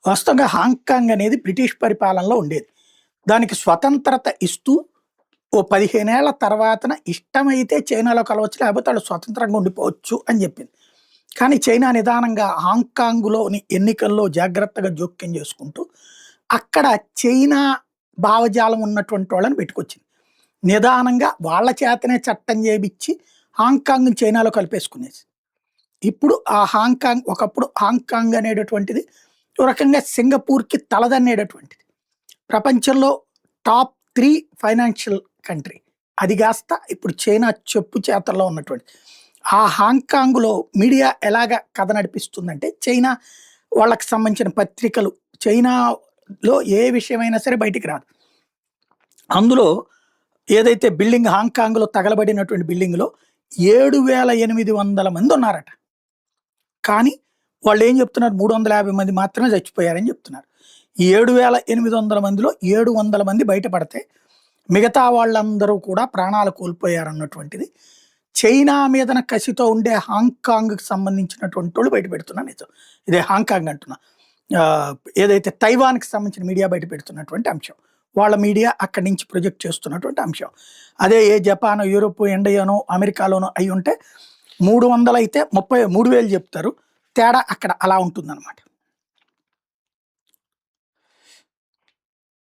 వాస్తవంగా హాంకాంగ్ అనేది బ్రిటిష్ పరిపాలనలో ఉండేది. దానికి స్వతంత్రత ఇస్తూ ఓ 15 ఏళ్ల తర్వాతన ఇష్టమైతే చైనాలో కలవచ్చు, లేకపోతే వాళ్ళు స్వతంత్రంగా ఉండిపోవచ్చు అని చెప్పింది. కానీ చైనా నిదానంగా హాంకాంగ్‌లోని ఎన్నికల్లో జాగ్రత్తగా జోక్యం చేసుకుంటూ, అక్కడ చైనా భావజాలం ఉన్నటువంటి వాళ్ళని పెట్టుకొచ్చింది. నిదానంగా వాళ్ళ చేతనే చట్టం చేపిచ్చి హాంకాంగ్‌ని చైనాలో కలిపేసుకునేది. ఇప్పుడు ఆ హాంకాంగ్ ఒకప్పుడు హాంకాంగ్ అనేటటువంటిది ఒక రకంగా సింగపూర్‌కి తలదన్నేటటువంటిది. ప్రపంచంలో టాప్ 3 ఫైనాన్షియల్ కంట్రీ. అది గాస్త ఇప్పుడు చైనా చెప్పు చేతల్లో ఉన్నటువంటి. ఆ హాంకాంగ్‌లో మీడియా ఎలాగ కథ నడిపిస్తుందంటే, చైనా వాళ్ళకి సంబంధించిన పత్రికలు చైనాలో ఏ విషయమైనా సరే బయటికి రాదు. అందులో ఏదైతే బిల్డింగ్ హాంకాంగ్‌లో తగలబడినటువంటి బిల్డింగ్‌లో 7,800 మంది ఉన్నారట. కానీ వాళ్ళేం చెప్తున్నారు, 350 మంది మాత్రమే చచ్చిపోయారని చెప్తున్నారు. ఈ 7,800 మందిలో 700 మంది బయటపడితే, మిగతా వాళ్ళందరూ కూడా ప్రాణాలు కోల్పోయారన్నటువంటిది చైనా మీదన కసితో ఉండే హాంకాంగ్‌కి సంబంధించినటువంటోళ్ళు బయట పెడుతున్న నిజం. ఇదే హాంకాంగ్ అంటున్నా. ఆహ్, ఏదైతే తైవాన్‌కి సంబంధించిన మీడియా బయట పెడుతున్నటువంటి అంశం. వాళ్ళ మీడియా అక్కడి నుంచి ప్రొజెక్ట్ చేస్తున్నటువంటి అంశం. అదే ఏ జపానో, యూరోపో, ఇండియానో, అమెరికాలోనో అయ్యుంటే 300 అయితే 33,000 చెప్తారు. తేడా అక్కడ అలా ఉంటుందన్నమాట.